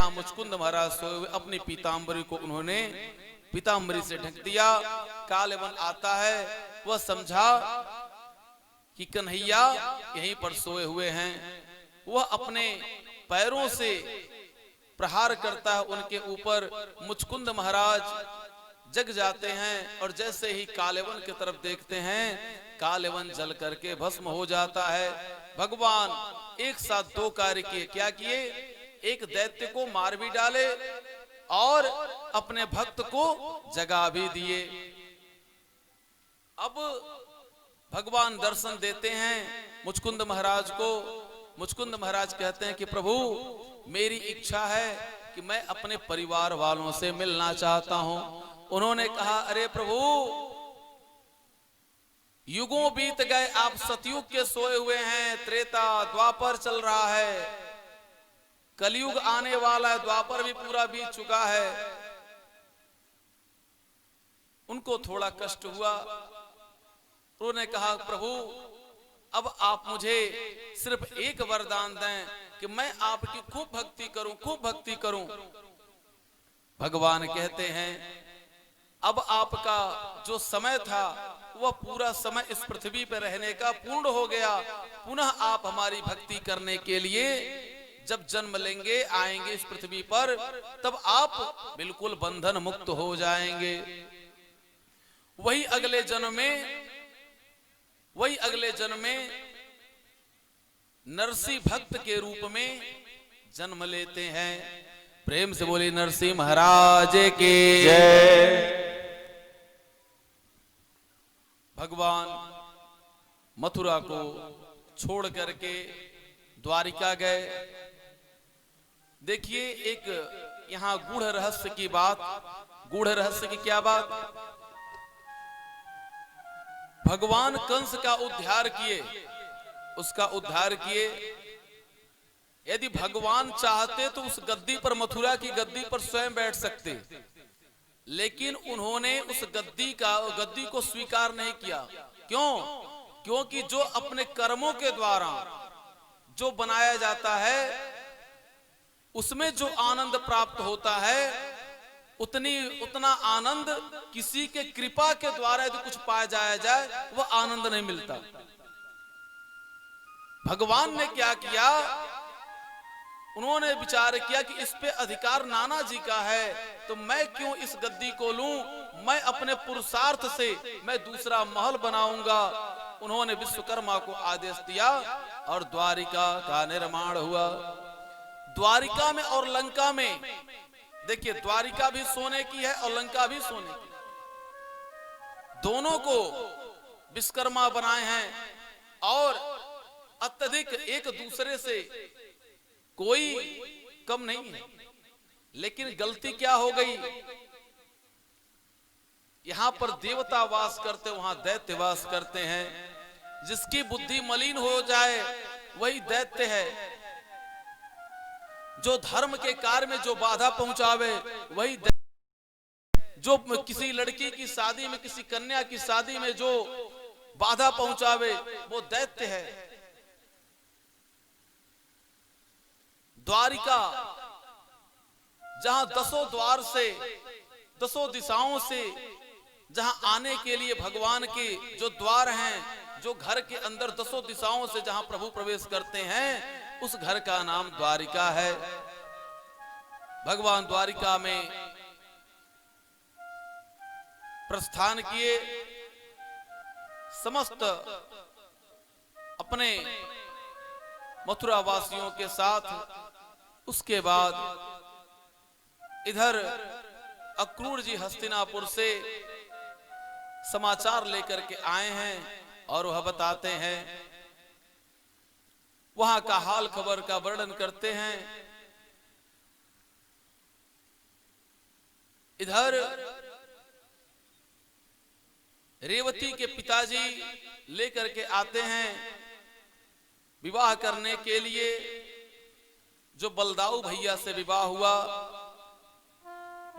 जहां मुचकुंद महाराज सोए हुए, अपनी पीतांबरी को उन्होंने पीतांबरी से ढक दिया। कालेवन आता है, वह समझा कि कन्हैया यहीं पर सोए हुए हैं। वह अपने पैरों से प्रहार करता है उनके ऊपर। मुचकुंद महाराज जग जाते हैं और जैसे ही कालेवन की तरफ देखते हैं, कालेवन जल करके भस्म हो जाता है। भगवान एक साथ दो कार्य किए। क्या किए? एक दैत्य को मार भी डाले और अपने भक्त को जगा भी दिए। अब भगवान दर्शन देते हैं मुचकुंद महाराज को। मुचकुंद महाराज कहते हैं कि प्रभु, मेरी इच्छा है कि मैं अपने परिवार वालों से मिलना चाहता हूं। उन्होंने कहा, अरे प्रभु, युगों बीत गए, आप सतयुग के सोए हुए हैं, त्रेता द्वापर चल रहा है, कलयुग आने वाला है, द्वापर भी पूरा बीत चुका है। उनको थोड़ा कष्ट हुआ। उन्होंने कहा, प्रभु, अब आप मुझे सिर्फ एक वरदान दें कि मैं आपकी खूब भक्ति करूं, खूब भक्ति करूं। भगवान कहते हैं, अब आपका जो समय था वह पूरा समय इस पृथ्वी पर रहने का पूर्ण हो गया। पुनः आप हमारी भक्ति करने के लिए जब जन्म लेंगे, आएंगे इस पृथ्वी पर, तब आप बिल्कुल बंधन मुक्त हो जाएंगे। वही अगले जन्म में नरसिंह भक्त के रूप में जन्म लेते हैं। प्रेम से बोले नरसिंह महाराज के जय। भगवान मथुरा को छोड़ करके द्वारिका गए। देखिए, एक यहां गूढ़ रहस्य की बात। गूढ़ रहस्य की क्या बात? भगवान कंस का उद्धार किए, उसका उद्धार किए। यदि भगवान चाहते तो उस गद्दी पर, मथुरा की गद्दी पर स्वयं बैठ सकते, लेकिन उन्होंने उस गद्दी को स्वीकार नहीं किया। क्यों? क्योंकि जो अपने कर्मों के द्वारा जो बनाया जाता है, उसमें जो आनंद प्राप्त होता है, उतना आनंद किसी के कृपा के द्वारा यदि कुछ पाया जाए वह आनंद नहीं मिलता। भगवान ने क्या किया? उन्होंने विचार किया कि इस पे अधिकार नाना जी का है, तो मैं क्यों इस गद्दी को लूं? मैं अपने पुरुषार्थ से मैं दूसरा महल बनाऊंगा। उन्होंने विश्वकर्मा को आदेश दिया और द्वारिका का निर्माण हुआ। द्वारिका में और लंका में, देखिए, द्वारिका भी सोने की है और लंका भी सोने की, दोनों को विश्वकर्मा बनाए हैं और अत्यधिक एक दूसरे से कोई कम नहीं है। लेकिन गलती क्या हो गई? यहां पर देवता वास करते, वहां दैत्य वास करते हैं। जिसकी बुद्धि मलिन हो जाए वही दैत्य है। जो धर्म के कार्य में जो बाधा पहुंचावे वही दैत्य। जो किसी लड़की की शादी में, किसी कन्या की शादी में जो बाधा पहुंचावे वो दैत्य है। द्वारिका, जहां दसों द्वार से, दसों दिशाओं से जहां आने के लिए भगवान के जो द्वार हैं, जो घर के अंदर दसों दिशाओं से जहां प्रभु प्रवेश करते हैं, उस घर का नाम द्वारिका है। भगवान द्वारिका में प्रस्थान किए, समस्त अपने मथुरा वासियों के साथ। उसके बाद इधर अक्रूर जी हस्तिनापुर से समाचार लेकर के आए हैं और वह बताते हैं, वहां का हाल खबर का वर्णन करते हैं। इधर रेवती के पिताजी लेकर के आते हैं विवाह करने के लिए। जो बलदाऊ भैया से विवाह हुआ,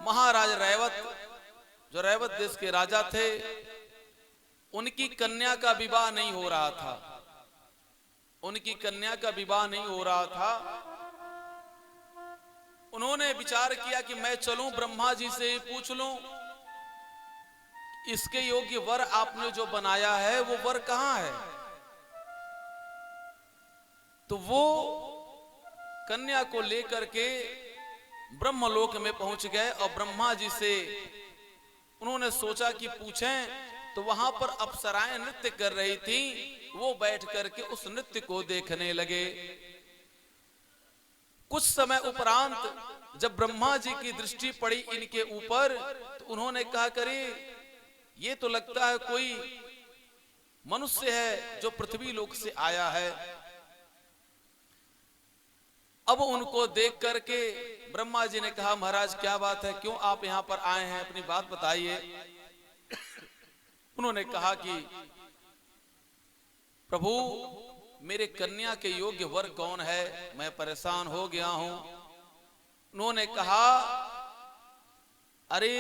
महाराज रैवत, जो रैवत देश के राजा थे, उनकी कन्या का विवाह नहीं हो रहा था। उनकी कन्या का विवाह नहीं हो रहा था। उन्होंने विचार किया कि मैं चलूं ब्रह्मा जी से पूछ लूं, इसके योग्य वर आपने जो बनाया है वो वर कहां है। तो वो कन्या को लेकर के ब्रह्मलोक में पहुंच गए और ब्रह्मा जी से उन्होंने सोचा कि पूछें, तो वहां पर अप्सराएं नृत्य कर रही थी, वो बैठ करके उस नृत्य को देखने लगे। कुछ समय उपरांत जब ब्रह्मा जी की दृष्टि पड़ी इनके ऊपर, तो उन्होंने कहा, करे ये तो लगता है कोई मनुष्य है जो पृथ्वी लोक से आया है। अब उनको देख करके ब्रह्मा जी ने कहा, महाराज क्या बात है, क्यों आप यहां पर आए हैं, अपनी बात बताइए। उन्होंने कहा कि प्रभु मेरे कन्या के योग्य वर कौन है, मैं परेशान हो गया हूं। उन्होंने कहा, अरे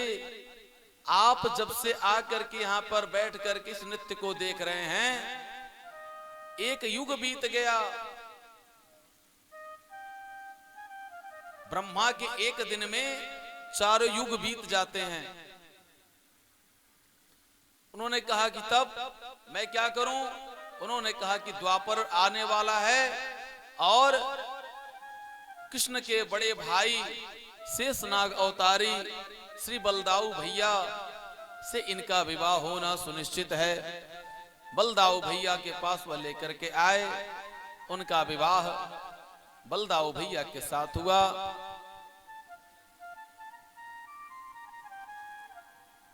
आप जब से आकर के यहां पर बैठ करके इस नृत्य को देख रहे हैं, एक युग बीत गया। ब्रह्मा के एक दिन में 4 युग बीत जाते हैं। उन्होंने कहा कि तब मैं क्या करूं। उन्होंने कहा कि द्वापर आने वाला है और कृष्ण के बड़े भाई शेषनाग अवतारी श्री बलदाऊ भैया से इनका विवाह होना सुनिश्चित है। बलदाऊ भैया के पास वह लेकर के आए, उनका विवाह बलदाऊ भैया के साथ हुआ।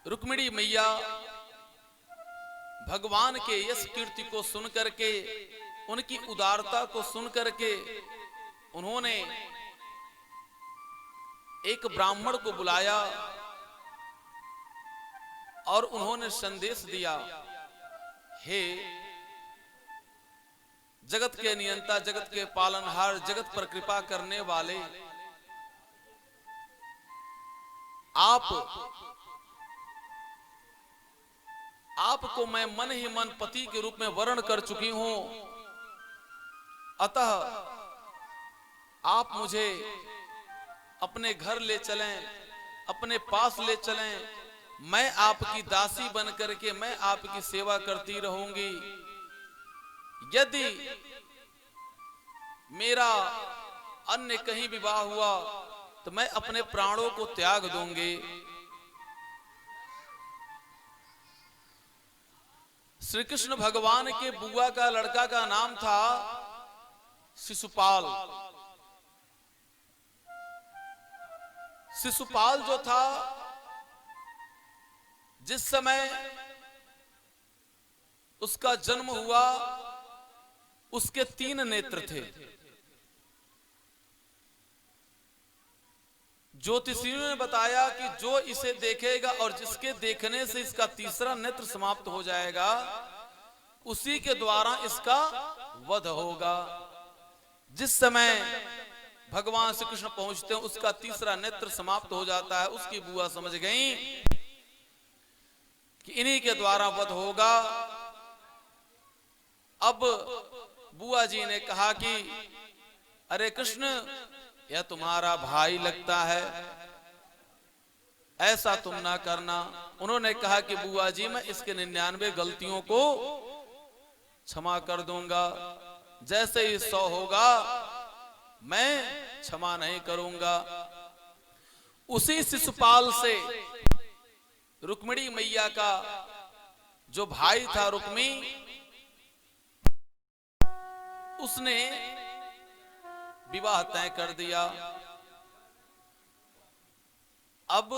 रुक्मिणी मैया भगवान के यश कीर्ति को सुन करके, उनकी उदारता को सुन करके, उन्होंने एक ब्राह्मण को बुलाया और उन्होंने संदेश दिया, हे जगत के नियंता, जगत के पालनहार, जगत पर कृपा करने वाले, आपको मैं मन ही मन पति के रूप में वर्ण कर चुकी हूं, अतः आप मुझे अपने घर ले चलें, अपने पास ले चलें, मैं आपकी दासी बन करके मैं आपकी सेवा करती रहूंगी। यदि मेरा अन्य कहीं विवाह हुआ तो मैं अपने प्राणों को त्याग दूंगी। श्री कृष्ण भगवान के बुआ का लड़का का नाम था शिशुपाल। शिशुपाल जो था, जिस समय उसका जन्म हुआ, उसके 3 नेत्र थे। ज्योतिषियों ने बताया कि जो इसे देखेगा और जिसके देखने से इसका तीसरा नेत्र समाप्त हो जाएगा, उसी के द्वारा इसका वध होगा। जिस समय भगवान श्री कृष्ण पहुंचते हैं, उसका तीसरा नेत्र समाप्त हो जाता है। उसकी बुआ समझ गई कि इन्हीं के द्वारा वध होगा। अब बुआ जी ने कहा कि अरे कृष्ण, यह तुम्हारा भाई लगता है, ऐसा तुम ना करना। उन्होंने कहा कि बुआ जी, मैं इसके 99 गलतियों को क्षमा कर दूंगा, जैसे ही 100 होगा मैं क्षमा नहीं करूंगा। उसी शिशुपाल से रुक्मिणी मैया का जो भाई था रुक्मी, उसने विवाह तय कर दिया। अब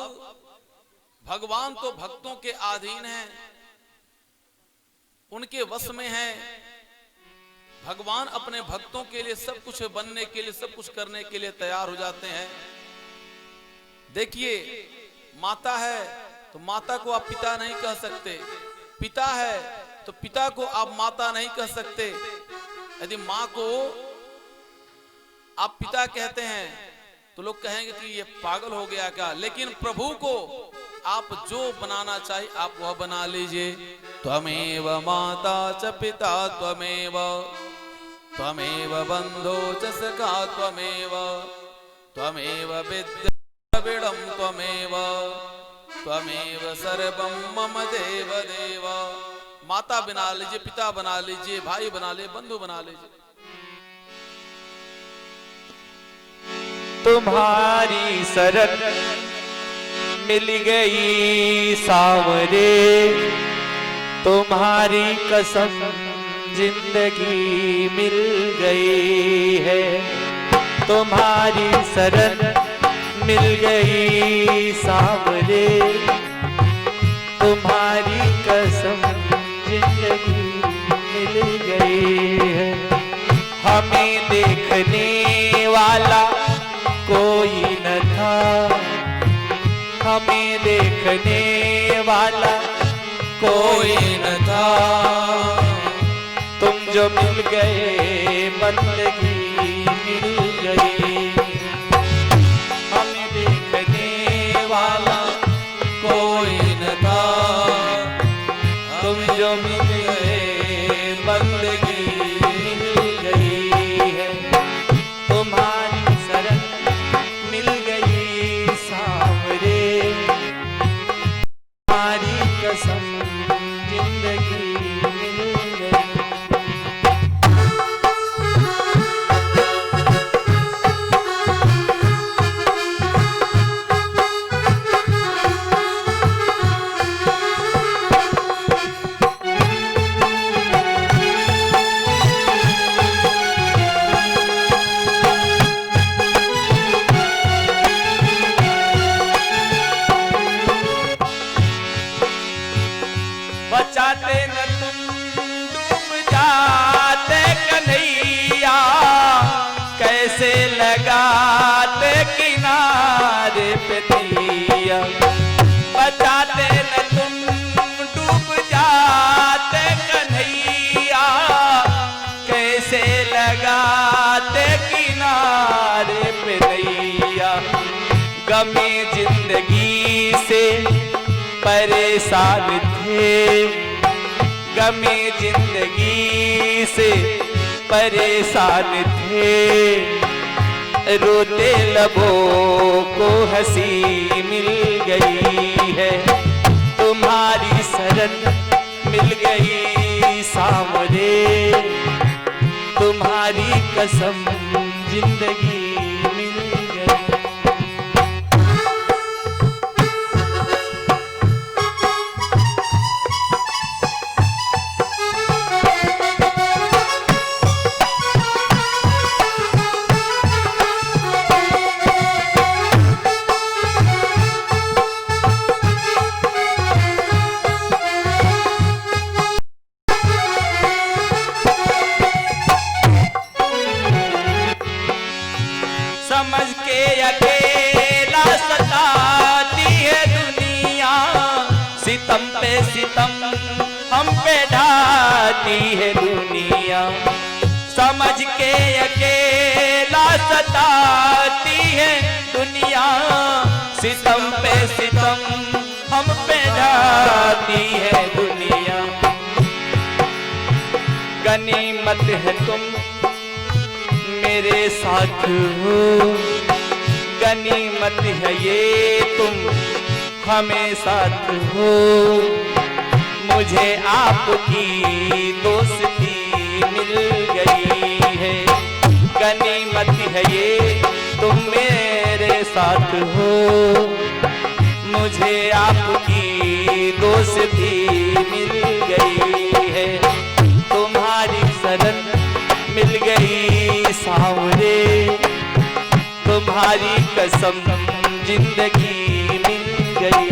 भगवान तो भक्तों के अधीन हैं, उनके वश में हैं। भगवान अपने भक्तों के लिए सब कुछ बनने के लिए, सब कुछ करने के लिए तैयार हो जाते हैं। देखिए, माता है तो माता को आप पिता नहीं कह सकते, पिता है तो पिता को आप माता नहीं कह सकते। यदि माँ को आप पिता कहते हैं तो लोग कहेंगे कि ये पागल हो गया क्या। लेकिन प्रभु को आप जो बनाना चाहिए आप वह बना लीजिए। त्वमेव माता च पिता त्वमेव, त्वमेव बंधो च सखा त्वमेव, त्वमेव विद्याविडं त्वमेव त्वमेव सर्वं मम देव देव। माता बना लीजिए, पिता बना लीजिए, भाई बना लीजिए, बंधु बना लीजिए। तुम्हारी शरण मिल गई सांवरे, तुम्हारी कसम जिंदगी मिल गई है। तुम्हारी शरण मिल गई सांवरे, तुम्हारी कसम जिंदगी मिल गई है। हमें देखने वाला कोई न था, हमें देखने वाला कोई न था, तुम जो मिल गए बंदगी मिल गई। हमें देखने वाला कोई न था, तुम जो मिल गए बंदगी मिल गई है। तुम्हारी शरण मिल गई सांवरे, तुम्हारी कसम जिंदगी मिल गई। बचाते न तुम डूब जाते कन्हैया, कैसे लगाते किनारे पे नैया। बचाते न तुम डूब जाते कन्हैया, कैसे लगाते किनारे पे नैया। गमे जिंदगी से परेशान थे, गमे जिंदगी से परेशान थे, रोते लबों को हंसी मिल गई है। तुम्हारी शरण मिल गई सांवरे, तुम्हारी कसम जिंदगी मिल गई। समझ के अकेला सताती है दुनिया, सितम पे सितम हम पे ढाती है दुनिया। समझ के अकेला सताती है दुनिया, सितम पे सितम हम पे ढाती है दुनिया। गनीमत है तुम मेरे साथ हो, गनीमत है ये तुम हमें साथ हो। मुझे आपकी दोस्ती मिल गई है, गनीमत है ये तुम मेरे साथ हो। मुझे आपकी दोस्ती मिल गई है। तुम्हारी शरण मिल गई सांवरे, तुम्हारी कसम जिंदगी मिल गई।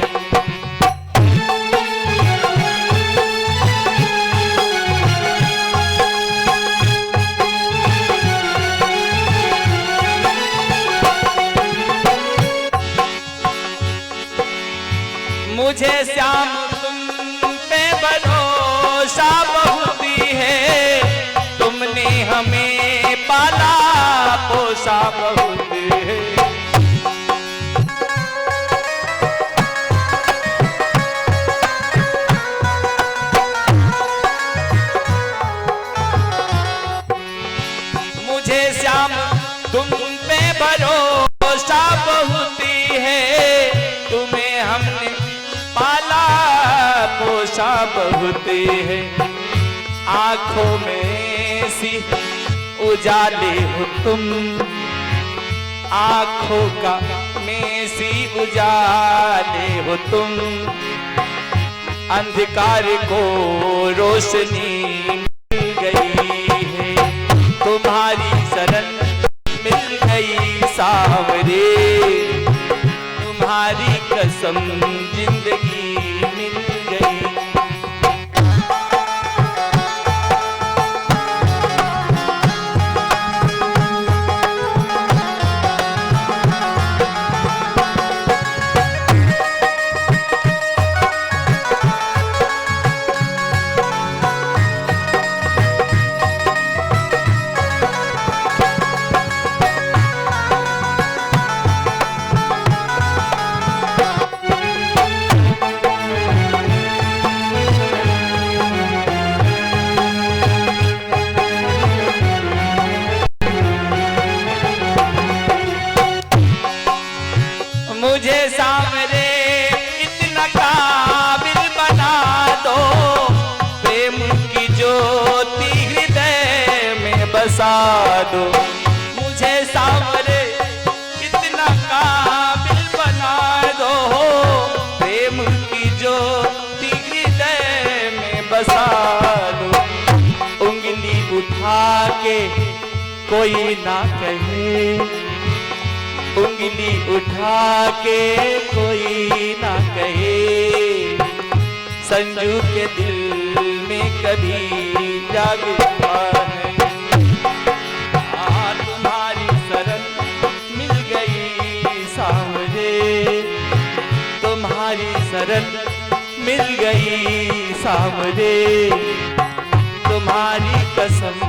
मुझे श्याम तुम पे भरोसा बहुत है, तुमने हमें पाला पोसा बहुत है। मुझे श्याम तुम पे भरोसा आशा बहुत है, आंखों में सी उजाले हो तुम, आंखों का में सी उजाले हो तुम, अंधकार को रोशनी मिल गई है, तुम्हारी शरण मिल गई सांवरे, तुम्हारी कसम जिंदगी मिल गई। मुझे सामने इतना काबिल बना दो, प्रेम की ज्योति हृदय में बसा दो, मुझे सामने इतना काबिल बना दो, प्रेम की ज्योति हृदय में बसा दो, उंगली उठा के कोई ना कहे, उंगली उठा के कोई ना कहे, संजू के दिल में कभी जागता है, तुम्हारी शरण मिल गई सांवरे, तुम्हारी शरण मिल गई सांवरे, तुम्हारी कसम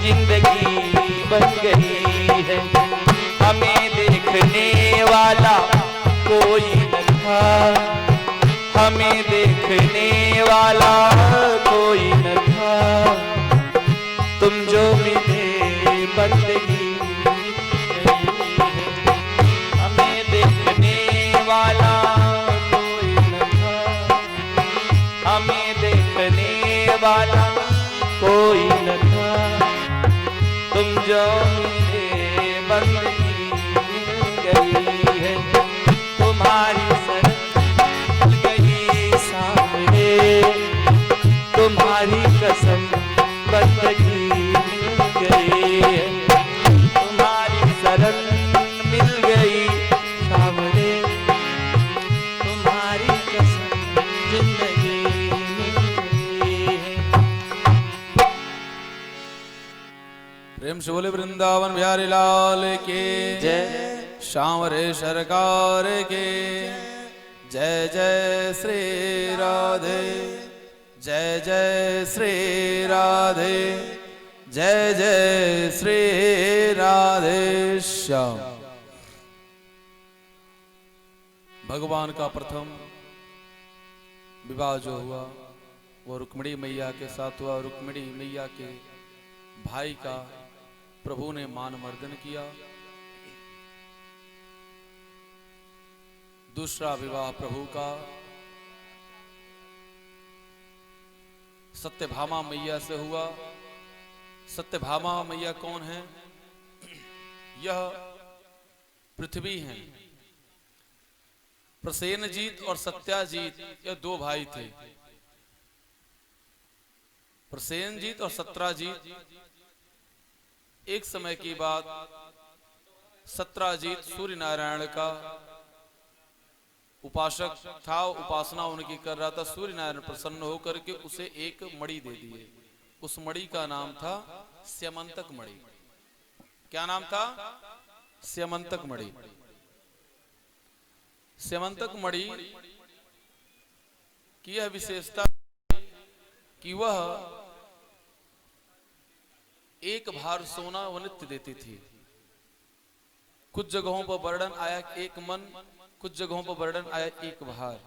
जिंदगी बन गई है, हमें देखने वाला कोई न था, हमें देखने वाला कोई न था, तुम जो मिले बंदगी गई है, हमें देखने वाला कोई न था, हमें देखने वाला कोई न था, तुम जो मिले बंदगी गई है, तुम्हारी शरण गई सामने, तुम्हारी कसम बंदगी मिल गई है, तुम्हारी शरण मिल गई सामने, तुम्हारी कसम जिंदगी मिल गई है। प्रेम से बोले वृंदावन बिहारी लाल के जय, सांवरे सरकार के जय जय श्री राधे, जय जय श्री राधे, जय जय श्री राधे श्याम। भगवान का प्रथम विवाह जो हुआ वो रुक्मिणी मैया के साथ हुआ। रुक्मिणी मैया के भाई का प्रभु ने मान मर्दन किया। दूसरा विवाह प्रभु का सत्यभामा मैया से हुआ। सत्यभामा मैया कौन है? यह पृथ्वी हैं। प्रसेनजीत और सत्याजीत यह दो भाई थे। प्रसेनजीत और सत्राजीत। एक समय की बात, सत्राजीत सूर्य नारायण का उपासक था, उपासना उनकी कर रहा था। सूर्य नारायण प्रसन्न होकर के उसे एक मणि दे दिए। उस मणि का नाम था स्यमंतक मणि। क्या नाम था? स्यमंतक मणि। स्यमंतक मणि की यह विशेषता कि वह एक भार सोना वह नित्य देती थी। कुछ जगहों पर वर्णन आया एक मन, कुछ जगहों पर वर्णन आया एक भार।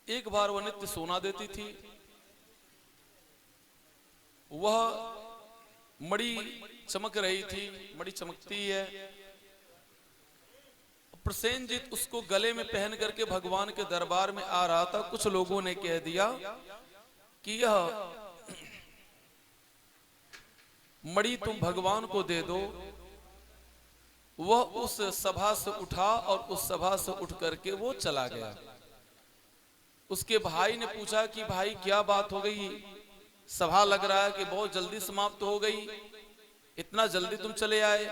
एक भार वह नित्य सोना देती थी। वह मणि चमक रही थी, मणि चमकती है। प्रसेनजीत उसको गले में पहन करके भगवान के दरबार में आ रहा था। कुछ लोगों ने कह दिया कि यह मणि तुम भगवान को दे दो। वह उस सभा से उठा और उस सभा से उठ करके वो चला गया। उसके भाई ने पूछा कि भाई क्या बात हो गई, सभा लग रहा है कि बहुत जल्दी समाप्त हो गई, इतना जल्दी तुम चले आए।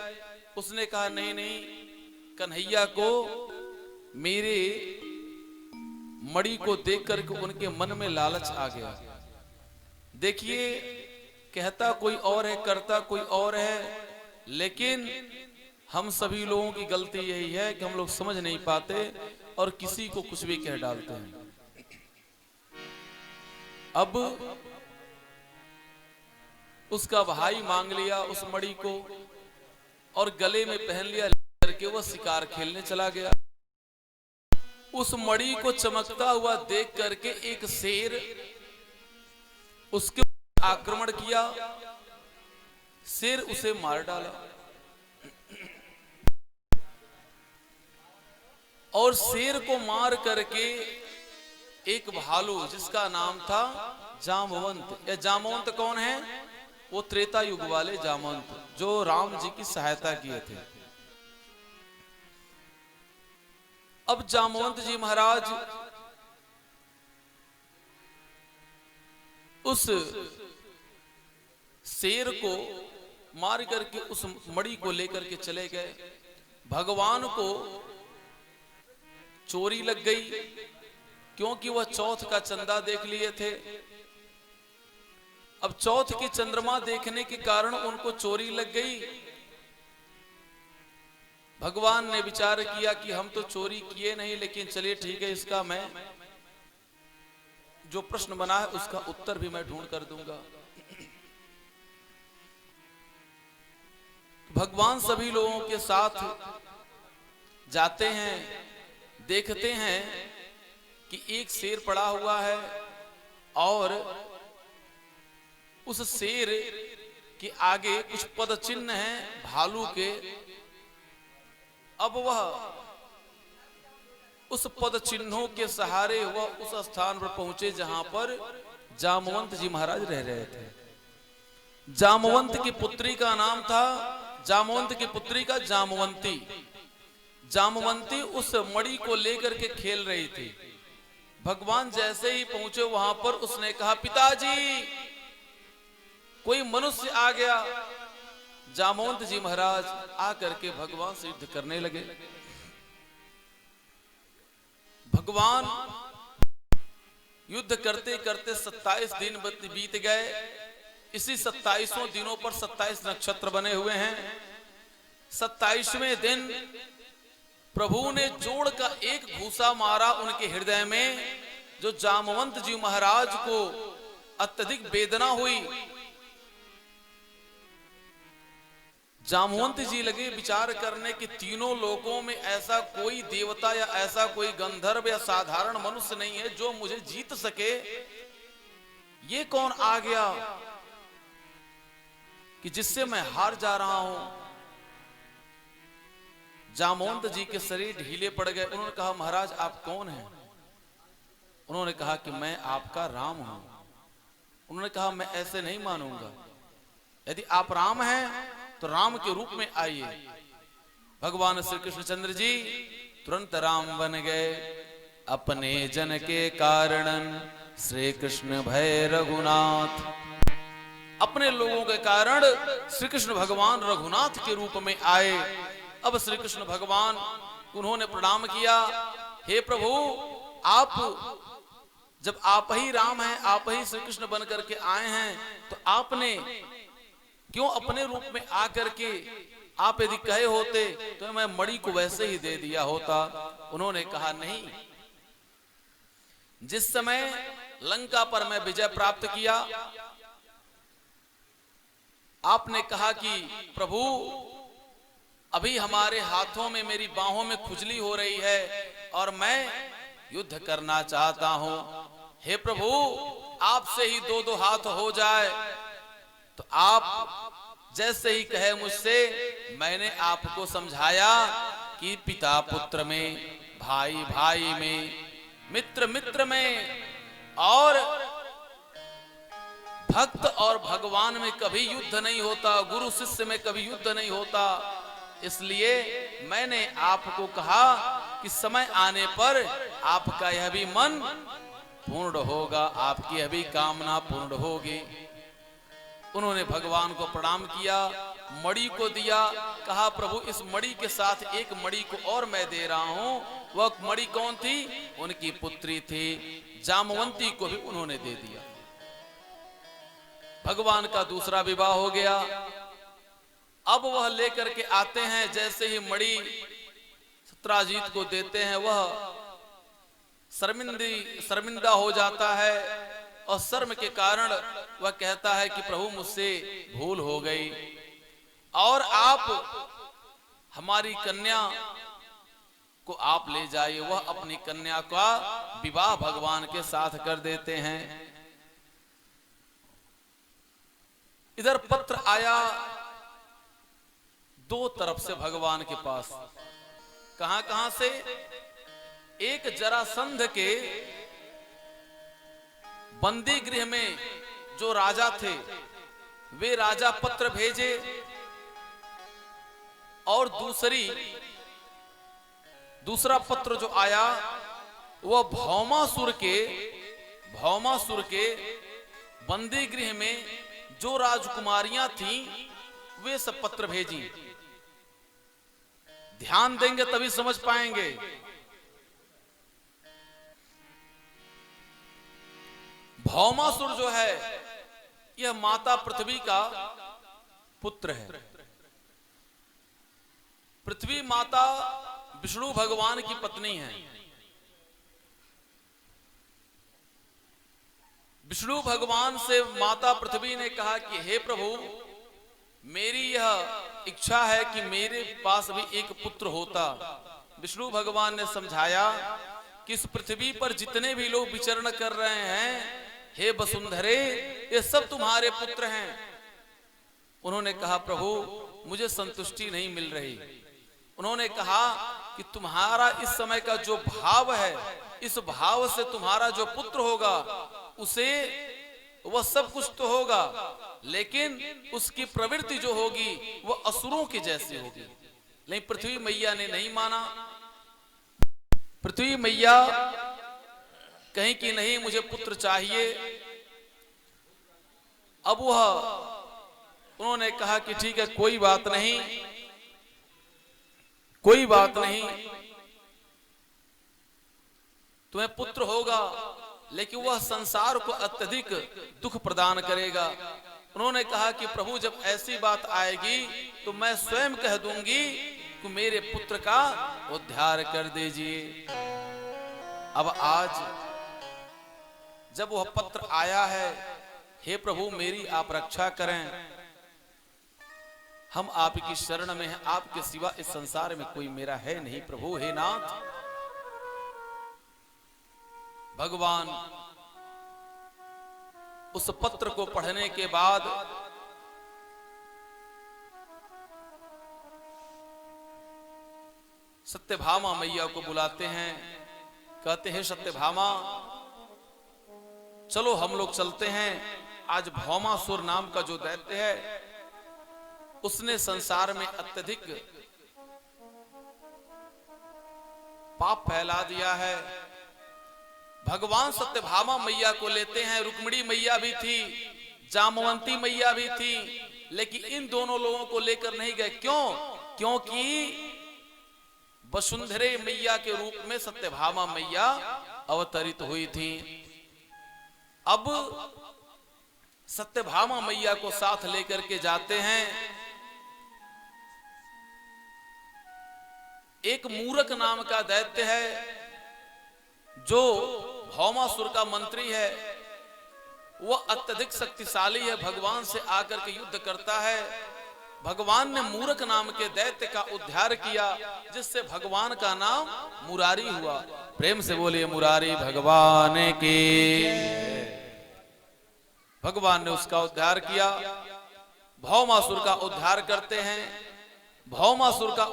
उसने कहा नहीं नहीं, कन्हैया को मेरे मणि को देख करके उनके मन में लालच आ गया। देखिए, कहता कोई और है, करता कोई और है, लेकिन हम सभी लोगों की गलती यही है कि हम लोग समझ नहीं पाते और किसी को कुछ भी कह डालते हैं। अब उसका भाई मांग लिया उस मणि को और गले में पहन लिया, करके वह शिकार खेलने चला गया। उस मणि को चमकता हुआ देख करके एक शेर उसके आक्रमण किया, शेर उसे मार डाला। और शेर को मार करके एक भालू जिसका नाम था जामवंत, या जामवंत कौन है? वो त्रेता युग वाले जामवंत जो राम जी की सहायता किए थे। अब जामवंत जी महाराज उस शेर को मार करके उस मणि को लेकर के चले गए। भगवान को चोरी लग गई, क्योंकि वह चौथ का चंदा देख लिए थे। अब चौथ की चंद्रमा देखने के कारण उनको चोरी लग गई। भगवान ने विचार किया कि हम तो चोरी किए नहीं, लेकिन चलिए ठीक है, इसका मैं जो प्रश्न बना है उसका उत्तर भी मैं ढूंढ कर दूंगा। भगवान सभी लोगों के साथ जाते हैं, देखते हैं कि एक शेर पड़ा हुआ है और उस शेर के आगे कुछ पद चिन्ह हैं भालू के। अब वह उस पद चिन्हों के सहारे वह उस स्थान पर पहुंचे जहां पर जामवंत जी महाराज रह रहे थे। जामवंत की पुत्री का नाम था, जामवंत की पुत्री का जामवंती। जामवंती उस मणि को लेकर के खेल रही थी। भगवान जैसे ही पहुंचे वहां पर उसने कहा, पिताजी कोई मनुष्य आ गया। जामवंत जी महाराज आकर के भगवान से युद्ध करने लगे। भगवान युद्ध करते करते 27 दिन बीत गए। इसी 27 दिनों पर 27 नक्षत्र बने हुए हैं। 27वें दिन प्रभु ने जोड़ का एक घूसा मारा उनके हृदय में, जो जामवंत जी महाराज को अत्यधिक वेदना हुई। जामवंत जी लगे विचार करने कि तीनों लोकों में ऐसा कोई देवता या ऐसा कोई गंधर्व या साधारण मनुष्य नहीं है जो मुझे जीत सके। ये कौन आ गया कि जिससे मैं हार जा रहा हूं। जामवंत जी के शरीर ढीले पड़ गए। उन्होंने कहा, महाराज आप कौन हैं? उन्होंने कहा कि मैं आपका राम हूं। उन्होंने कहा, मैं ऐसे नहीं मानूंगा, यदि आप राम हैं तो राम के रूप में आइए। भगवान श्री कृष्णचंद्र जी तुरंत राम बन गए। अपने जन के कारण श्री कृष्ण भय रघुनाथ। अपने लोगों के कारण श्री कृष्ण भगवान रघुनाथ के रूप में आए। अब श्री कृष्ण भगवान उन्होंने प्रणाम किया, हे प्रभु, आप जब आप ही राम हैं, आप ही श्री कृष्ण बन करके आए हैं, तो आपने क्यों अपने रूप में आकर के, आप यदि कहे होते तो मैं मणि को वैसे ही दे दिया होता। उन्होंने कहा, नहीं, जिस समय लंका पर मैं विजय प्राप्त किया, आपने कहा कि प्रभु अभी हमारे हाथों में, मेरी बाहों में खुजली हो रही है और मैं युद्ध करना चाहता हूं। हे प्रभु, आपसे ही दो दो हाथ हो जाए। तो आप जैसे ही कहे मुझसे, मैंने आपको समझाया कि पिता पुत्र में, भाई भाई में, मित्र मित्र में और भक्त और भगवान में कभी युद्ध नहीं होता, गुरु शिष्य में कभी युद्ध नहीं होता। इसलिए मैंने आपको कहा कि समय आने पर आपका यह भी मन पूर्ण होगा, आपकी यह भी कामना पूर्ण होगी। उन्होंने भगवान को प्रणाम किया, मणि को दिया, कहा प्रभु इस मणि के साथ एक मणि को और मैं दे रहा हूं। वह मणि कौन थी? उनकी पुत्री थी जामवंती को भी उन्होंने दे दिया। भगवान का दूसरा विवाह हो गया। अब वह लेकर के आते हैं, जैसे ही मणि सत्राजीत को देते हैं वह शर्मिंदा हो जाता है और शर्म के कारण वह कहता है कि प्रभु मुझसे भूल हो गई और आप हमारी कन्या को आप ले जाइए। वह अपनी कन्या का विवाह भगवान के साथ कर देते हैं। इधर पत्र आया दो तरफ से भगवान के पास। कहां से? एक जरासंध के बंदी गृह में जो राजा थे वे राजा पत्र भेजे और दूसरा पत्र जो आया वह भौमासुर के बंदी गृह में जो राजकुमारियां थीं वे सब पत्र भेजी। ध्यान देंगे तभी समझ पाएंगे। भौमासुर जो है यह माता पृथ्वी का पुत्र है। पृथ्वी माता विष्णु भगवान की पत्नी है। विष्णु भगवान से माता पृथ्वी ने कहा कि हे प्रभु मेरी यह इच्छा है कि मेरे पास भी एक पुत्र होता। विष्णु भगवान ने समझाया कि इस पृथ्वी पर जितने भी लोग विचरण कर रहे हैं हे वसुंधरे ये सब तुम्हारे पुत्र हैं। उन्होंने कहा प्रभु मुझे संतुष्टि नहीं मिल रही। उन्होंने कहा कि तुम्हारा इस समय का जो भाव है इस भाव से तुम्हारा जो पुत्र होगा उसे वह सब कुछ तो होगा लेकिन उसकी प्रवृत्ति जो होगी वह असुरों की जैसी होगी। लेकिन पृथ्वी मैया ने नहीं माना। पृथ्वी मैया कहीं कि नहीं मुझे पुत्र चाहिए। अब वह उन्होंने कहा कि ठीक है कोई बात नहीं, कोई बात नहीं, तुम्हें पुत्र होगा लेकिन वह संसार को अत्यधिक दुख प्रदान करेगा। उन्होंने कहा कि प्रभु जब ऐसी बात आएगी तो मैं स्वयं कह दूंगी कि मेरे पुत्र का उद्धार कर दीजिए। अब आज जब वह पत्र आया है, हे प्रभु मेरी आप रक्षा करें, हम आपकी शरण में हैं, आपके सिवा इस संसार में कोई मेरा है नहीं प्रभु, हे नाथ। भगवान उस पत्र को पढ़ने के बाद सत्यभामा मैया को बुलाते हैं। कहते हैं सत्यभामा चलो हम लोग चलते हैं। आज भौमासुर नाम का जो दैत्य है उसने संसार में अत्यधिक पाप फैला दिया है। भगवान सत्यभामा मैया को लेते हैं। रुक्मिणी मैया भी थी, जामवंती मैया भी थी, लेकिन इन दोनों लोगों को लेकर नहीं गए। क्यों? क्योंकि वसुंधरे मैया के रूप में सत्यभामा मैया अवतरित हुई थी। अब सत्यभामा मैया को साथ लेकर के जाते हैं। एक मूरख नाम का दैत्य है जो भौमासुर का मंत्री है। वह अत्यधिक शक्तिशाली है, भगवान से आकर के युद्ध करता है। भगवान ने मूरख नाम के दैत्य का उद्धार किया जिससे भगवान का नाम मुरारी हुआ। प्रेम से बोलिए मुरारी भगवान की। भगवान ने उसका उद्धार किया। भौमासुर का उद्धार करते हैं। भौमासुर का